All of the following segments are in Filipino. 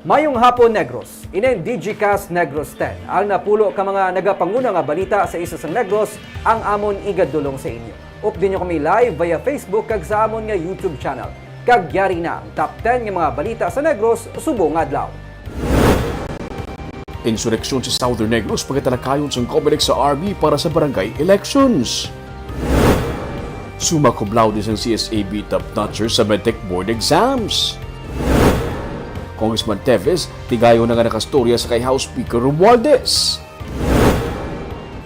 Mayong hapon Negros, inen DigiCast Negros 10. Ang napulo ka mga nagapanguna nga balita sa isa sa Negros, ang amon igadulong sa inyo. Update nyo kami live via Facebook kag sa amon nga YouTube channel. Kag yari na ang top 10 nga mga balita sa Negros subong adlaw. Insureksyon sa Southern Negros pagkatalakayon sa Comelec sa RB para sa barangay elections. Summa cum laude ang CSAB top-notcher sa Medtech Board exams. Congressman Teves, tigayo na nga nakastorya sa kay House Speaker Romualdez.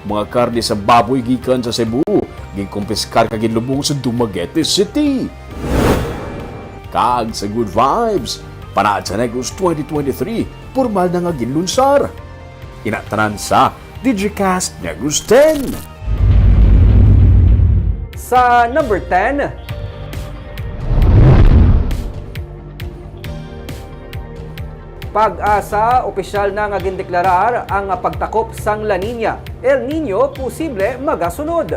Mga karne sa baboy gikan sa Cebu, gikumpiskar kaginlubong sa Dumaguete City. Kag sa Good Vibes, panaad sa Negros 2023, formal na nga ginlunsar. Inatanan sa DigiCast Negros 10. Sa number 10, Pag-asa, opisyal na nga gindeklarar ang pagtakop sang La Nina. El Nino, posible magasunod.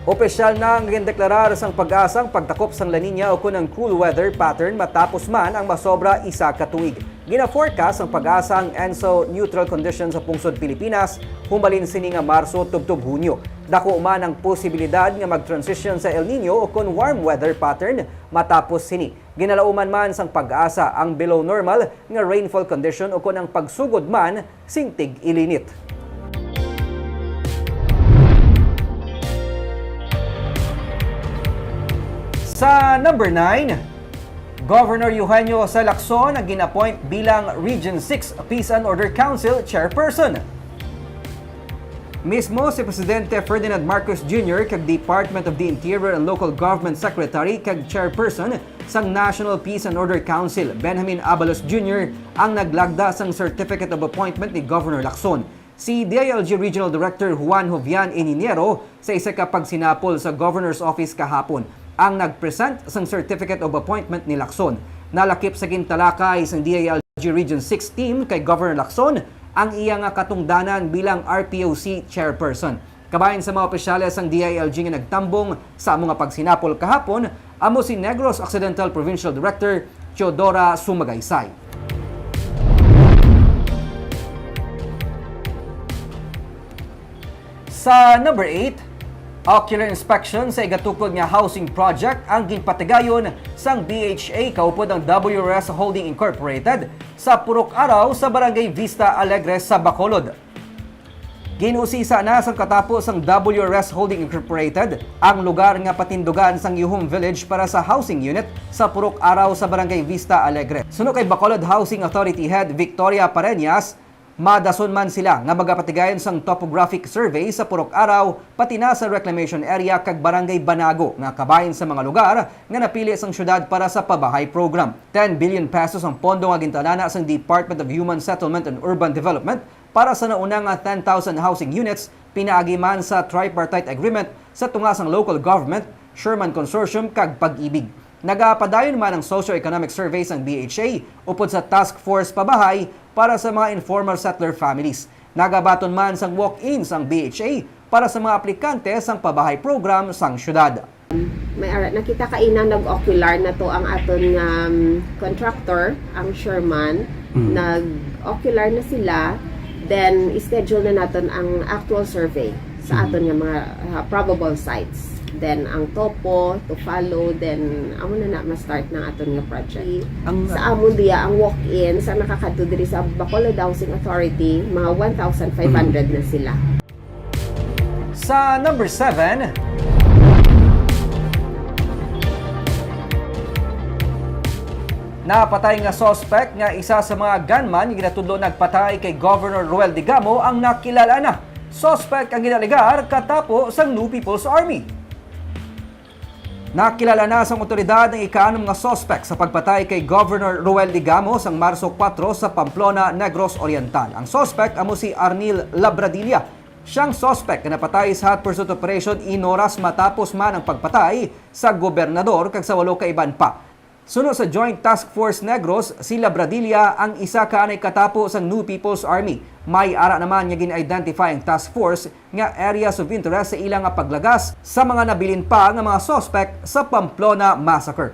Opisyal na nga gindeklarar sang pag-asang pagtakop sang La Nina o kunang cool weather pattern matapos man ang masobra isa ka tuig. Gina-forecast ang pag-asa ang ENSO neutral conditions sa pungsod Pilipinas humalin sini nga Marso tubtob Hunyo. Dako man ang posibilidad nga mag-transition sa El Nino o kun warm weather pattern matapos sini. Ginalauman man sang pag-asa ang below normal nga rainfall condition o kun ang pagsugod man sing tig-ilinit. Sa number 9, Governor Eugenio C. Lacson ang ginappoint bilang Region 6 Peace and Order Council Chairperson. Mismo si Presidente Ferdinand Marcos Jr. kag Department of the Interior and Local Government Secretary kag Chairperson sang National Peace and Order Council, Benjamin Abalos Jr. ang naglagda sang Certificate of Appointment ni Governor Lacson. Si DILG Regional Director Juan Jovian Ininiero sa isa ka pagsinapol sa Governor's Office kahapon ang nagpresent sang Certificate of Appointment ni Lacson. Nalakip sa gintalakay sang DILG Region 6 team kay Governor Lacson ang iyang katungdanan bilang RPOC Chairperson. Kabayan sa mga opisyales sang DILG nga nagtambong sa mga pagsinapol kahapon, amo si Negros Occidental Provincial Director Teodora Sumagaysay. Sa number 8, ocular inspection sa igatukod nga housing project ang ginpatigayon sang BHA kaupod ang WRS Holding Incorporated sa Purok Araw sa Barangay Vista Alegre sa Bacolod. Ginusisa na sang katapos ang WRS Holding Incorporated ang lugar nga patindugan sang Yuhum Village para sa housing unit sa Purok Araw sa Barangay Vista Alegre. Suno kay Bacolod Housing Authority Head Victoria Pareñas, madason man sila nga magapatigayon sang topographic survey sa Purok Araw pati na sa reclamation area kag Barangay Banago nga kabahin sa mga lugar nga napili sang syudad para sa pabahay program. 10 billion pesos ang pondo nga gintanana sang Department of Human Settlement and Urban Development para sa naunang 10,000 housing units pinaagi man sa tripartite agreement sa tunga sang local government, Sherman Consortium kag Pag-ibig. Nagapadayon man ang socio-economic survey sang BHA upod sa Task Force Pabahay para sa mga informal settler families. Nagabaton man sang walk-in sang BHA para sa mga aplikante sang pabahay program sang syudad. May nakita kaina nag-ocular na to ang aton contractor, ang Sherman. Nag-ocular na sila, then schedule na naton ang actual survey sa aton nga mga probable sites. Then ang topo to follow, then amo na ma-start ng aton nga project. Sa amon diya ang walk-in sa nakakadto diri sa Bacolod Housing Authority, mga 1,500 na sila. Sa number 7, napatay nga suspect nga isa sa mga gunman nga ginatudlo nagpatay kay Governor Roel Digamo ang nakilala na. Suspect ang ginaligar katapo sang New People's Army. Nakilala na sa otoridad ng ika-6 nga suspect sa pagpatay kay Governor Roel Digamo sang Marso 4 sa Pamplona, Negros Oriental. Ang suspect amo si Arnil Labradilla. Siyang suspect na napatay sa hot pursuit operation inoras matapos man ang pagpatay sa gobernador kag sa 8 ka iban pa. Sunod sa Joint Task Force Negros, si Labradilla ang isa ka anay katapo sa New People's Army. May ara naman niya gin-identify ang task force nga areas of interest sa ilang paglagas sa mga nabilin pa ng mga suspect sa Pamplona Massacre.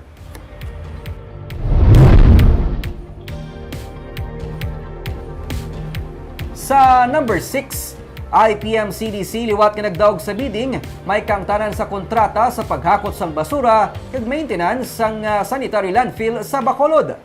Sa number 6, IPM-CDC liwat nga nagdaog sa bidding, may kangtanan sa kontrata sa paghakot sang basura ug maintenance sang sanitary landfill sa Bacolod.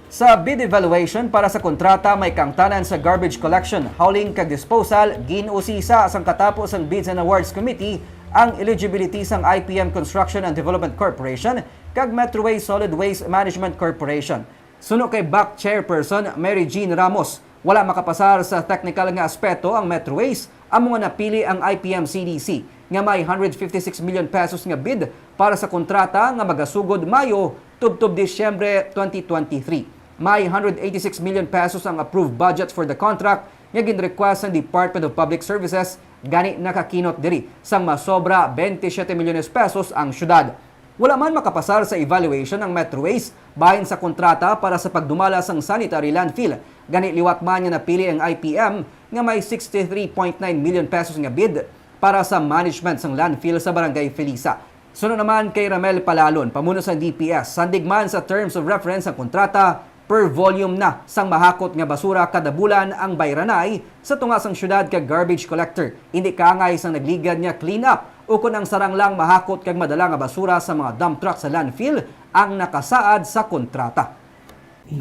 Sa bid evaluation para sa kontrata, may kangtanan sa garbage collection, hauling kag disposal, ginusisa sang katapos ang Bids and Awards Committee ang eligibility sang IPM Construction and Development Corporation kag Metroway Solid Waste Management Corporation. Suno kay BAC Chairperson Mary Jean Ramos, wala makapasar sa technical nga aspeto ang Metroways, amo nga napili ang IPM-CDC nga may 156 million pesos nga bid para sa kontrata nga magasugod Mayo tubtob Disyembre 2023. May 186 million pesos ang approved budget for the contract nga ginrequest ng Department of Public Services, gani nakakinot diri sang masobra 27 milyones pesos ang syudad. Wala man makapasar sa evaluation ng Metroways bahin sa kontrata para sa pagdumala sang sanitary landfill. Gani liwat man nga napili ang IPM nga may 63.9 million pesos nga bid para sa management sang landfill sa Barangay Felisa. Sunod naman kay Ramel Palalon, pamuno sa DPS, sandig man sa terms of reference ang kontrata, per volume na sang mahakot nga basura kada bulan ang bayranay sa tunga sang syudad kag garbage collector. Hindi kaangay sang nagligad nga clean up o kung ang sarang lang mahakot kag madala nga basura sa mga dump truck sa landfill ang nakasaad sa kontrata.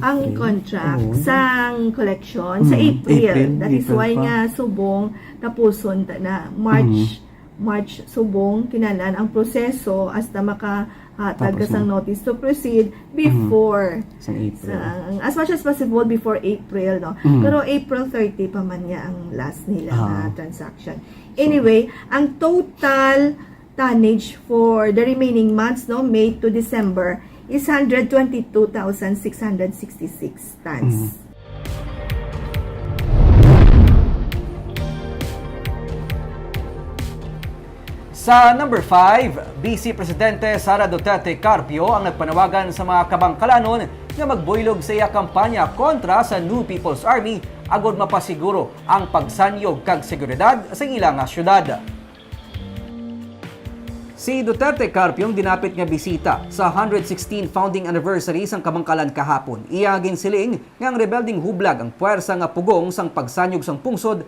Ang contract sang collection sa April. That is why nga subong tapuson na March subong kinanan ang proseso hasta makahatag sang notice to proceed before as much as possible before April, no. Pero April 30 pa man niya ang last nila na transaction. Anyway, ang total tonnage for the remaining months, no, May to December, is 122,666 tons. Sa number 5, Vice Presidente Sara Duterte Carpio ang nagpanawagan sa mga kabangkalanon nga magbuylog sa iya kampanya kontra sa New People's Army agod mapasiguro ang pagsanyog kag seguridad sa ilang syudad. Si Duterte Carpio ang dinapit nga bisita sa 116 founding anniversary sang kabangkalan kahapon. Iya ginsiling nga ang rebelding hublag ang puwersa nga pugong sang pagsanyog sang pungsod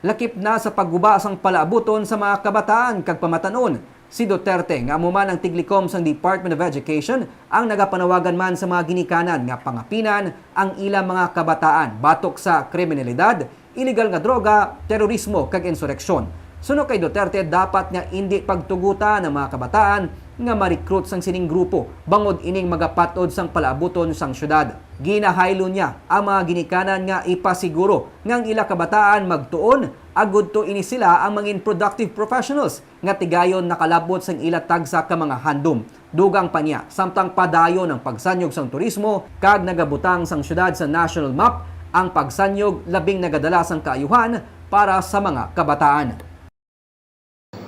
lakip na sa pagguba sang palaabuton sa mga kabataan kag pamatanon. Si Duterte nga amuman ang tiglikom sang Department of Education ang nagapanawagan man sa mga ginikanan nga pangapinan ang ilang mga kabataan batok sa kriminalidad, illegal nga droga, terorismo kag insureksyon. Suno kay Duterte, dapat nga hindi pagtugutan ng mga kabataan nga ma-recruit sang sining grupo bangod ining magapatod sang palaabuton sang syudad. Ginahaylo niya ang mga ginikanan nga ipasiguro nga ang ila kabataan magtuon agud to ini sila ang mangin productive professionals nga tigayon nakalabot sang ila tagsa ka mga handom. Dugang pa niya samtang padayon ang pagsanyog sang turismo kag nagabutang sang syudad sa national map ang pagsanyog labing nagadala sang kaayuhan para sa mga kabataan.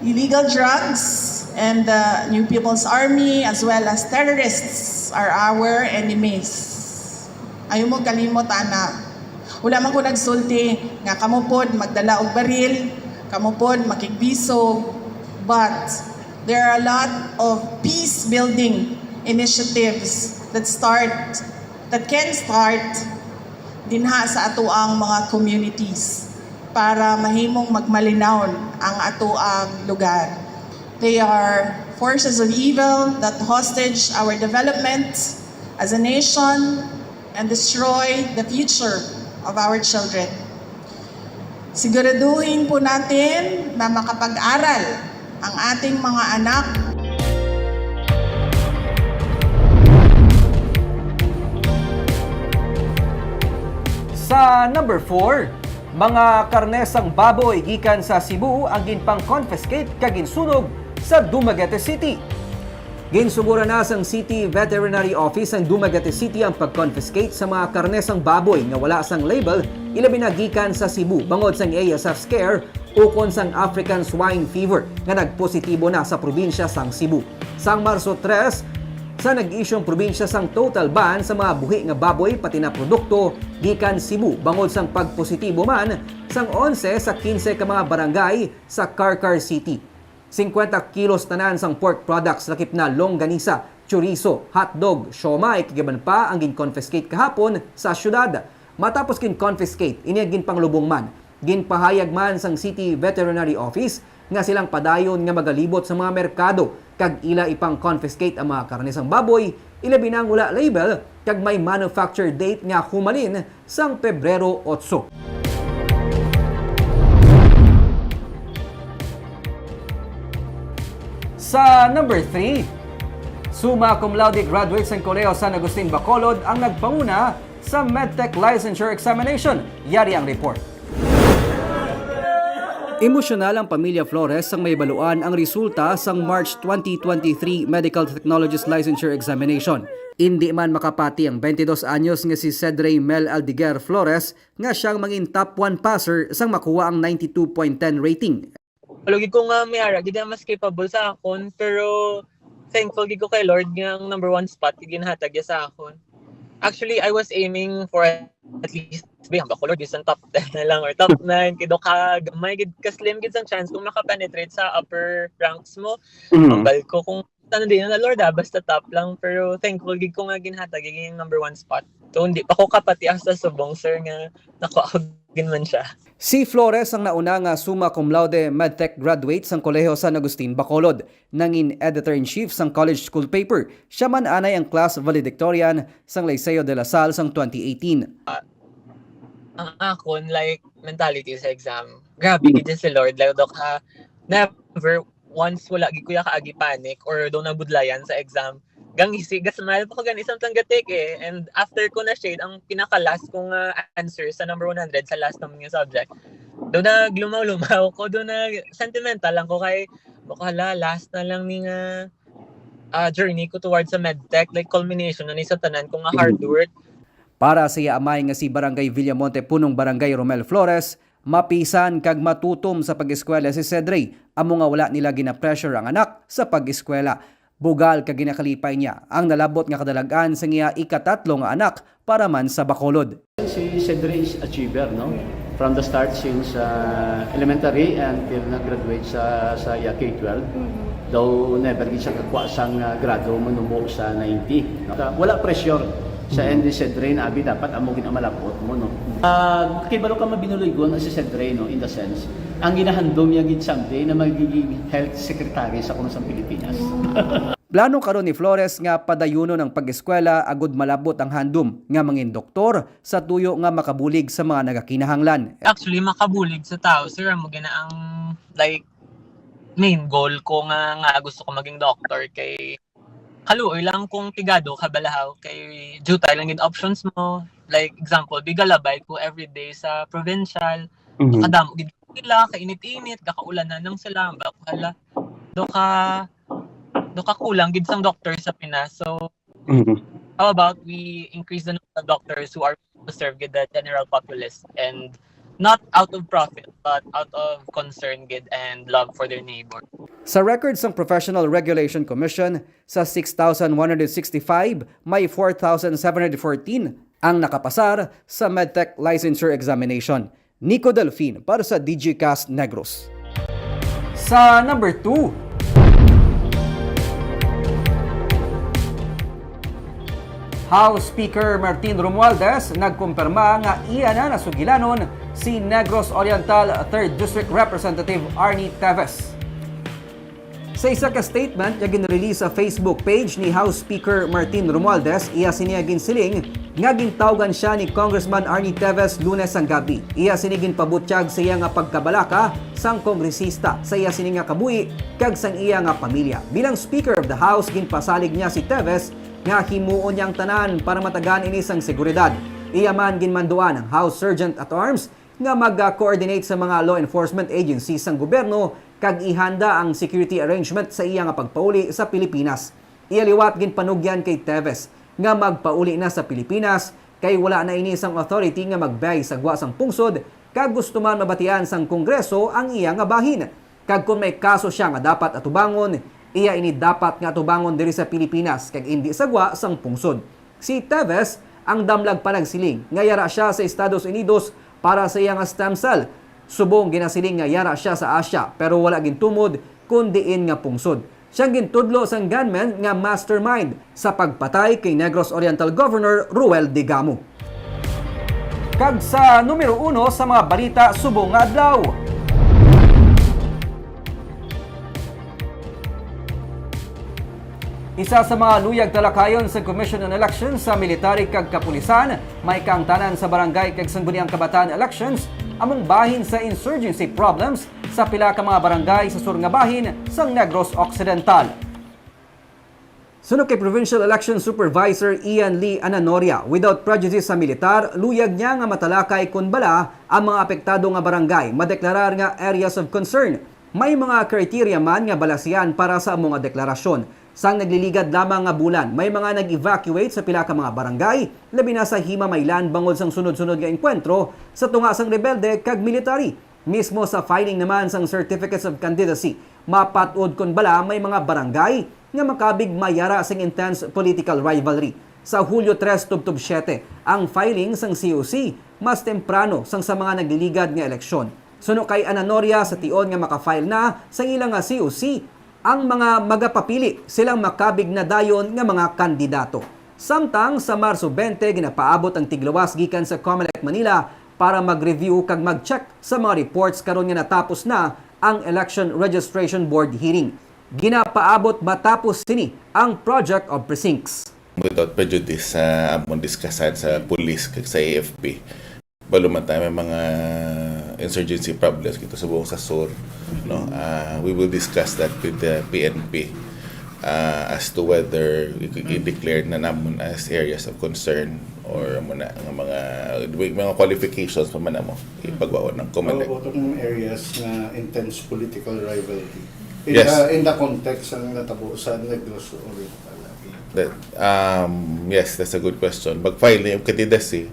Illegal drugs and the New People's Army as well as terrorists are our enemies. Ayaw mo kalimot, ana. Wala man ko nagsulti nga kamupod magdala og baril, kamupod makigbisog, but there are a lot of peace building initiatives that can start dinha sa atoang mga communities para mahimong magmalinawon ang atoang lugar. They are forces of evil that hostage our development as a nation and destroy the future of our children. Siguraduhin po natin na makapag-aral ang ating mga anak. Sa number 4, mga karnesang baboy gikan sa Cebu ang ginpang-confiscate kag ginsunog sa Dumaguete City. Ginsugura na sang City Veterinary Office ang Dumaguete City ang pag-confiscate sa mga karnesang baboy nga wala sang label ilabi na gikan sa Cebu bangod sang ASF scare ukon sang African swine fever nga nagpositibo na sa probinsya sang Cebu. Sang Marso 3, sa nag-isyong probinsya sang total ban sa mga buhi nga baboy pati na produkto gikan Cebu bangod sang pagpositibo man sang 11 sa 15 ka mga barangay sa Carcar City. 50 kilos tanan sang pork products lakip na longganisa, chorizo, hotdog, siomai kigaban pa ang gin-confiscate kahapon sa syudad. Matapos kin-confiscate, ini ginpanglubong man, ginpahayag man sang City Veterinary Office nga silang padayon nga magalibot sa mga merkado kag ila ipang confiscate ang mga karne sang baboy, ilabi nang wala label kag may manufacture date nga humalin sang Pebrero 8. Sa number 3, summa cum laude graduates ng Kolehiyo San Agustin Bacolod ang nagpanguna sa MedTech Licensure Examination. Yari ang report. Emosyonal ang pamilya Flores ang may baluan ang resulta sa March 2023 Medical Technologies Licensure Examination. Hindi man makapati ang 22 anyos nga si Cedrey Mel Aldiguer Flores nga siyang maging top 1 passer sang makuha ang 92.10 rating. Palugid ko nga may ara, gid mas capable sa akon, pero thankful gid ko kay Lord nga ang number 1 spot ginhatag niya sa akon. Actually, I was aiming for at least ang Bacolod is top 10 na lang or top 9 kido ka may gid ka slim gid sang chance kung makapenetrate sa upper ranks mo. Ang bal ko kung ano din na Lord basta top lang, pero thankful gid ko nga ginhatag yung number 1 spot. So hindi pa ko kapati sa subong sir nga nakuagin man siya. Si Flores ang nauna nga summa cum laude medtech graduate sang Kolehiyo San Agustin Bacolod, nangin editor-in-chief sang college school paper. Siya man anay ang class valedictorian sang Liceo de la Salle sang 2018. Ang akon like mentality sa exam, grabe gid si Lord, like do ka never once wala gid kuya kaagi panic or do nabudlayan sa exam. Gang isig smile pa ko gan isang tanggatik and after ko na shade ang pinaka last kong answer sa number 100 sa last naman yung subject, do na glumaw-lumaw ko, do na sentimental lang ko kay bakala last na lang ning journey ko towards sa medtech, like culmination na ni sa tanan ko nga hard work. Para sa amay nga si Barangay Villamonte punong Barangay Romel Flores, mapisan kag matutom sa pag-eskwela si Cedrey, amo nga wala nila gina-pressure ang anak sa pag-eskwela. Bugal kag ginakalipay niya ang nalabot nga kadalagan sa iya ikatatlo nga anak para man sa Bacolod. Si Cedrey is achiever, no? From the start since elementary until nag-graduate sa K-12. Though never gid siya kakuha sang grado manumo sa 90. No? Wala pressure sa end ni Cedrey na abi dapat amo ginamalabot mo, no? Kibalo ka mabinuloy si Cedrey, no, in the sense ang ginahandom niya gid someday na magiging health secretary sa kuno sa Pilipinas. Plano karon ni Flores nga padayunon ang pag-eskwela agud malabot ang handom nga mangin doktor sa tuyo nga makabulig sa mga nagakinahanglan. Actually makabulig sa tao sir mo gina ang like main goal ko nga gusto ko maging doctor kay kaluoy lang kung tigado kabalahaw kay jutay lang gid options mo, like example bigalabay ko everyday sa provincial. Kadamo gid nila kainit-init kakaulanan nang sila bakala do ka kulang gid sang doctor sa Pinas. So how about we increase the number of doctors who are to serve gid the general populace, and not out of profit but out of concern gid and love for their neighbor. Sa records ng Professional Regulation Commission, sa 6,165 may 4,714 ang nakapasar sa MedTech Licensure Examination. Nico Delfin para sa DigiCast Negros. Sa number 2, House Speaker Martin Romualdez nagkumpirma nga iya na nasugilanon si Negros Oriental 3rd District Representative Arnie Teves. Sa isa ka statement nga ginrelease sa Facebook page ni House Speaker Martin Romualdez, iya siniya ginsiling nga gintawgan siya ni Congressman Arnie Teves Lunes ang gabi. Iya sinigin pabutyag sa iya nga pagkabalaka sang kongresista sa iya sini nga kabuhi kag sang iya nga pamilya. Bilang Speaker of the House, ginpasalig niya si Teves nga himuon niyang tanan para matagan ini sang seguridad. Iya man ginmanduan ang House Sergeant at Arms nga mag-coordinate sa mga law enforcement agencies sang gobyerno kag ihanda ang security arrangement sa iya nga pagpauli sa Pilipinas. Iyaliwat ginpanugyan kay Teves nga magpauli na sa Pilipinas kay wala na ini sang authority nga magbay sagwa sang pungsod kag gusto man mabatian sang Kongreso ang iya nga bahin. Kag kung may kaso siya nga dapat atubangon, iya ini dapat nga atubangon diri sa Pilipinas kag indi sagwa sang pungsod. Si Teves ang damlag panagsiling nga yara siya sa Estados Unidos para sa iya nga stem cell. Subong ginasiling nga yara siya sa Asia pero wala gintumod kundiin nga pungsod. Siyang gintudlo sang gunman nga mastermind sa pagpatay kay Negros Oriental Governor Ruel Digamo. Kag sa numero 1 sa mga balita subong nga adlaw. Isa sa mga luyag talakayon sa Commission on Elections sa military kag kapulisan, may kaangtanan sa barangay kag sangguniang kabataan elections among bahin sa insurgency problems sa pila ka mga barangay sa sur nga bahin sang Negros Occidental. Sunod kay Provincial Election Supervisor Ian Lee Ananoria, without prejudice sa militar, luyag niya nga matalakay kun bala ang mga apektado nga barangay madeklarar nga areas of concern. May mga kriteria man nga balasian para sa mga deklarasyon. Sang nagliligad lamang nga bulan, may mga nag-evacuate sa pila ka mga barangay, labi na sa Himamaylan bangod sang sunod-sunod nga enkwentro sa tunga sang rebelde kag military. Mismo sa filing naman sang Certificates of Candidacy, mapatuod kon bala may mga barangay nga makabig mayara sang intense political rivalry. Sa Hulyo 3 tubtub 7, ang filing sang COC mas temprano sang sa mga nagliligad nga eleksyon. Suno kay Ananoria sa tion nga makafile na sa ilang nga COC, ang mga magapapili silang makabig na dayon nga mga kandidato. Samtang sa Marso 20 ginapaabot ang tiglawas gikan sa COMELEC Manila para mag-review kag mag-check sa mga reports karon nga natapos na ang Election Registration Board hearing. Ginapaabot matapos sini ang Project of Precincts. Without prejudice among diskasan sa police kag sa AFP. Baluman tayo may mga insurgency problems dito sa buong Sur, no? We will discuss that with the PNP as to whether i-declare na namon as areas of concern or muna ang mga qualifications pa man mo ipagwaon ng COMELEC. Itong areas na intense political rivalry. Yes. In the context ng natabo sa Negros Oriental. Yes, that's a good question. Mag-file yung candidacy,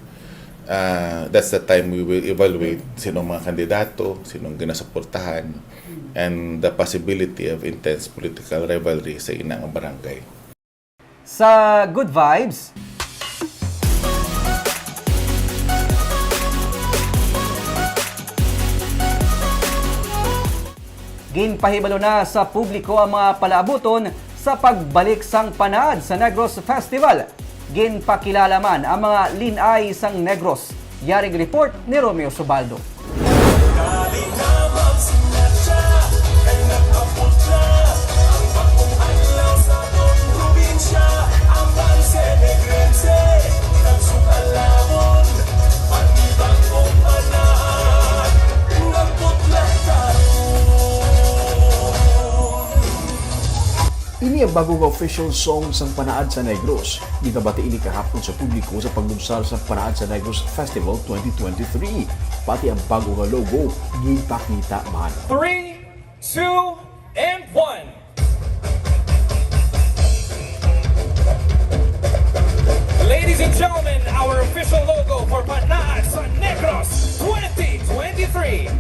that's the time we will evaluate sinong mga kandidato, sinong ginasuportahan, and the possibility of intense political rivalry sa inang barangay. Sa Good Vibes, ginpahibalo na sa publiko ang mga palaabuton sa pagbalik sang panaad sa Negros Festival. Ginpakilala man ang mga linay sang Negros. Yaring report ni Romeo Subaldo. Ini ang bagong official song sang Panaad sa Negros. Gitabati ini kahapon sa publiko sa paglunsad sa Panaad sa Negros Festival 2023. Pati ang bagong logo, gipakita man. 3, 2, and 1. Ladies and gentlemen, our official logo for Panaad sa Negros 2023.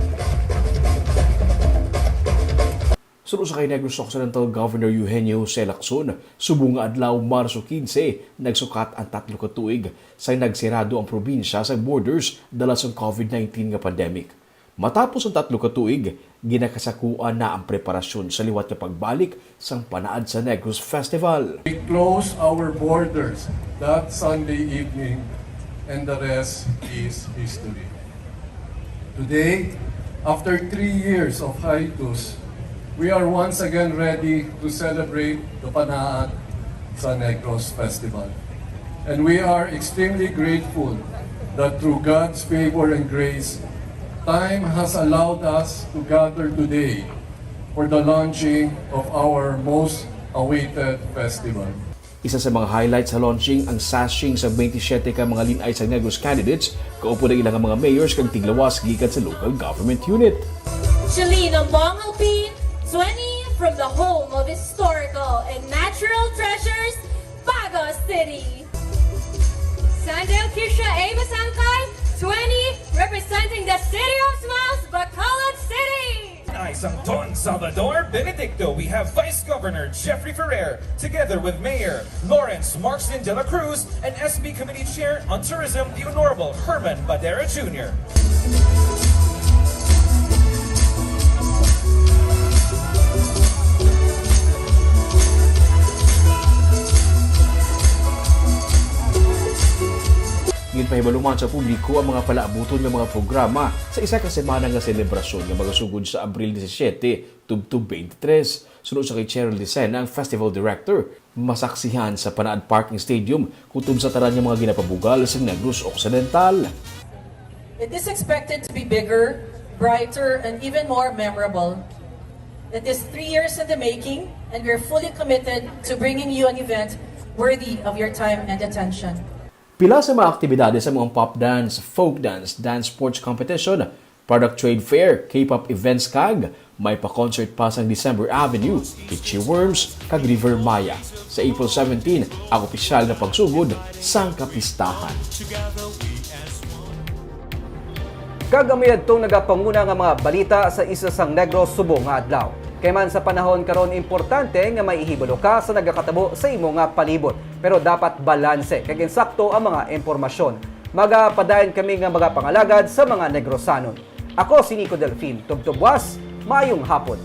Sunod sa kay Negros Occidental Governor Eugenio C. Lacson, subong nga adlaw Marso 15, nagsukat ang 3 ka tuig sa nagsirado ang probinsya sa borders dala sa COVID-19 nga pandemic. Matapos ang 3 ka tuig, ginakasakuan na ang preparasyon sa liwat nga pagbalik sang Panaad sa Negros Festival. We close our borders that Sunday evening and the rest is history. Today, after 3 years of hiatus, we are once again ready to celebrate the Panaad sa Negros Festival. And we are extremely grateful that through God's favor and grace, time has allowed us to gather today for the launching of our most awaited festival. Isa sa mga highlights sa launching ang sashing sa 27 ka mga linay sa Negros candidates, kaupo na ilang mga mayors kang tiglawas gikan sa local government unit. Shalina Mongalpin, 20 from the home of historical and natural treasures, Bagos City. Sandel Kisha Ava Sankay, 20 representing the City of Smiles, Bacolod City. Isang Don Salvador Benedicto, we have Vice Governor Jeffrey Ferrer, together with Mayor Lawrence Marcin de la Cruz and SB Committee Chair on Tourism, the Honorable Herman Badera Jr. Ginpahibaluman sa publiko ang mga palaabuton ng mga programa sa isa ka semana nga selebrasyon nga magasugod sa Abril 17 tubtub 23. Sunod sa kay Cheryl Dicena, ang festival director, masaksihan sa Panaad Parking Stadium kutob sa tanan ng mga ginapabugal sa Negros Occidental. It is expected to be bigger, brighter, and even more memorable. It is 3 years in the making, and we're fully committed to bringing you an event worthy of your time and attention. Pila sa mga aktibidades sa mga pop dance, folk dance, dance sports competition, product trade fair, K-pop events kag, may pa-concert pa sa December Avenue, Itchy Worms, kag River Maya. Sa April 17, ang opisyal na pagsugod sang kapistahan. Kagamiyad itong nagapanguna nga mga balita sa isa sang Negros Subong nga adlaw. Kay man sa panahon karon importante nga may ihibalo ka sa nagakatabo sa imo nga palibot. Pero dapat balanse kag insakto ang mga impormasyon. Magapadayon kami nga magapangalagad sa mga Negrosanon. Ako si Nico Delfin, tubtubwas, maayong hapon.